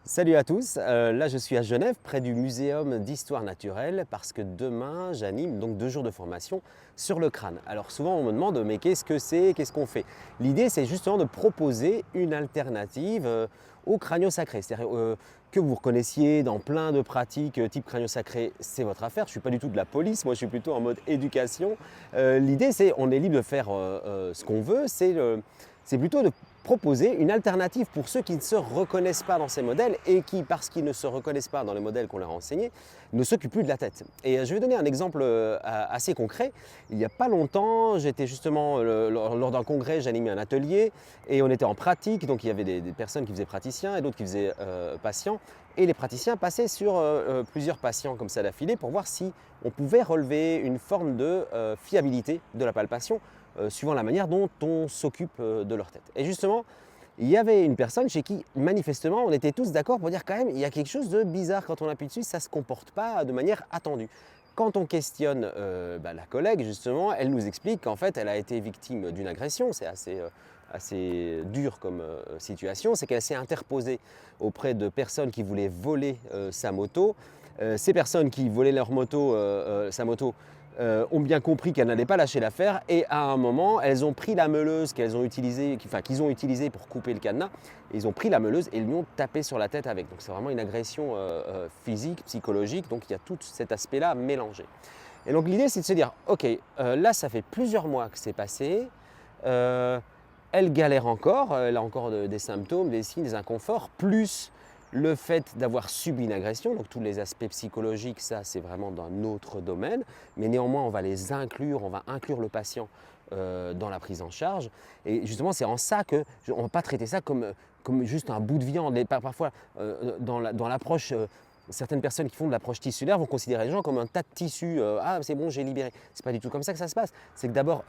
Salut à tous, là je suis à Genève près du Muséum d'Histoire Naturelle parce que demain j'anime donc 2 jours de formation sur le crâne. Alors souvent on me demande mais qu'est-ce que c'est, qu'est-ce qu'on fait? L'idée c'est justement de proposer une alternative au crânio-sacré, c'est-à-dire que vous reconnaissiez dans plein de pratiques type crânio-sacré, c'est votre affaire, je ne suis pas du tout de la police, moi je suis plutôt en mode éducation. L'idée c'est on est libre de faire ce qu'on veut, c'est plutôt de proposer une alternative pour ceux qui ne se reconnaissent pas dans ces modèles et qui, parce qu'ils ne se reconnaissent pas dans les modèles qu'on leur a enseignés, ne s'occupent plus de la tête. Et je vais donner un exemple assez concret. Il n'y a pas longtemps, j'étais justement lors d'un congrès, j'animais un atelier et on était en pratique, donc il y avait des personnes qui faisaient praticiens et d'autres qui faisaient patients. Et les praticiens passaient sur plusieurs patients comme ça d'affilée pour voir si on pouvait relever une forme de fiabilité de la palpation suivant la manière dont on s'occupe de leur tête. Et justement, il y avait une personne chez qui, manifestement, on était tous d'accord pour dire quand même, il y a quelque chose de bizarre quand on appuie dessus, ça ne se comporte pas de manière attendue. Quand on questionne la collègue, justement, elle nous explique qu'en fait, elle a été victime d'une agression, c'est assez dur comme situation, c'est qu'elle s'est interposée auprès de personnes qui voulaient voler sa moto. Ces personnes qui volaient sa moto, ont bien compris qu'elle n'allait pas lâcher l'affaire et à un moment, elles ont pris la meuleuse qu'ils ont utilisée pour couper le cadenas. Et ils ont pris la meuleuse et ils lui ont tapé sur la tête avec. Donc c'est vraiment une agression physique, psychologique, donc il y a tout cet aspect-là mélangé. Et donc l'idée c'est de se dire, ok, là ça fait plusieurs mois que c'est passé, elle galère encore, elle a encore des symptômes, des signes, des inconforts, plus le fait d'avoir subi une agression, donc tous les aspects psychologiques, ça c'est vraiment d'un autre domaine, mais néanmoins on va les inclure, on va inclure le patient dans la prise en charge. Et justement c'est en ça qu'on ne va pas traiter ça comme juste un bout de viande. Parfois dans l'approche, certaines personnes qui font de l'approche tissulaire vont considérer les gens comme un tas de tissus. Ah c'est bon, j'ai libéré. C'est pas du tout comme ça que ça se passe. C'est que d'abord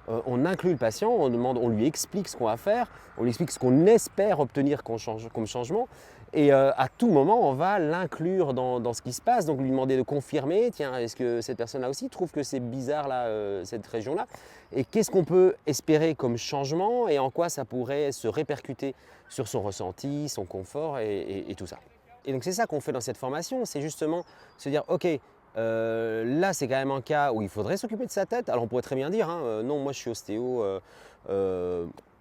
on inclut le patient, on lui explique ce qu'on va faire, on lui explique ce qu'on espère obtenir comme changement. Et à tout moment, on va l'inclure dans ce qui se passe, donc lui demander de confirmer, tiens, est-ce que cette personne-là aussi trouve que c'est bizarre là, cette région-là? Et qu'est-ce qu'on peut espérer comme changement et en quoi ça pourrait se répercuter sur son ressenti, son confort et tout ça. Et donc c'est ça qu'on fait dans cette formation, c'est justement se dire, ok, là c'est quand même un cas où il faudrait s'occuper de sa tête. Alors on pourrait très bien dire, non, moi je suis ostéo,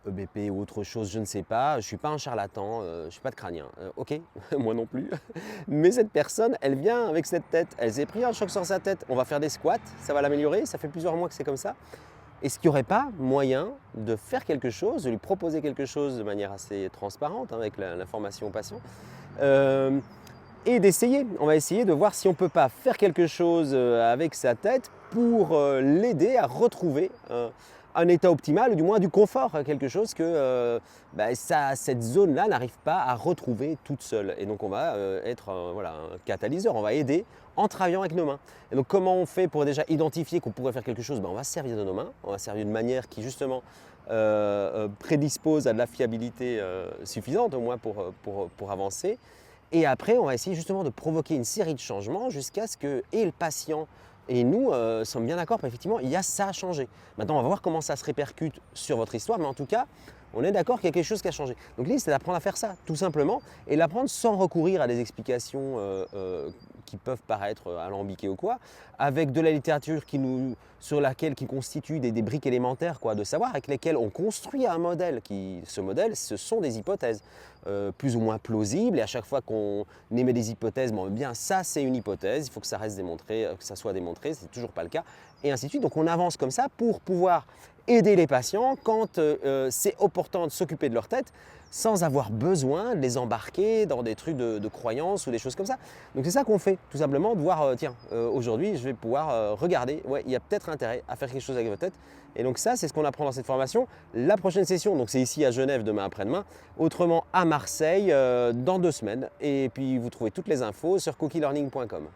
EBP ou autre chose, je ne sais pas, je ne suis pas un charlatan, je ne suis pas de crânien. Ok, moi non plus. Mais cette personne, elle vient avec cette tête, elle s'est pris un choc sur sa tête, on va faire des squats, ça va l'améliorer, ça fait plusieurs mois que c'est comme ça. Est-ce qu'il n'y aurait pas moyen de faire quelque chose, de lui proposer quelque chose de manière assez transparente avec l'information au patient et d'essayer, on va essayer de voir si on ne peut pas faire quelque chose avec sa tête pour l'aider à retrouver un état optimal ou du moins du confort, quelque chose que cette zone-là n'arrive pas à retrouver toute seule. Et donc on va être un catalyseur, on va aider en travaillant avec nos mains. Et donc comment on fait pour déjà identifier qu'on pourrait faire quelque chose? On va se servir de nos mains, on va se servir d'une manière qui justement prédispose à de la fiabilité suffisante au moins pour avancer. Et après, on va essayer justement de provoquer une série de changements jusqu'à ce que et le patient et nous sommes bien d'accord, effectivement, il y a ça à changer. Maintenant, on va voir comment ça se répercute sur votre histoire, mais en tout cas, on est d'accord qu'il y a quelque chose qui a changé. Donc l'idée, c'est d'apprendre à faire ça, tout simplement, et l'apprendre sans recourir à des explications qui peuvent paraître alambiquées ou quoi, avec de la littérature qui constitue des briques élémentaires de savoir, avec lesquelles on construit un modèle. Ce modèle, ce sont des hypothèses plus ou moins plausibles, et à chaque fois qu'on émet des hypothèses, bien ça c'est une hypothèse, il faut que ça reste démontré, que ça soit démontré, c'est toujours pas le cas, et ainsi de suite. Donc on avance comme ça pour pouvoir aider les patients quand c'est opportun de s'occuper de leur tête sans avoir besoin de les embarquer dans des trucs de croyances ou des choses comme ça. Donc c'est ça qu'on fait, tout simplement, de voir, tiens, aujourd'hui je vais pouvoir regarder, ouais, il y a peut-être intérêt à faire quelque chose avec votre tête. Et donc ça, c'est ce qu'on apprend dans cette formation. La prochaine session, donc c'est ici à Genève demain après-demain, autrement à Marseille dans 2 semaines. Et puis vous trouvez toutes les infos sur cookielearning.com.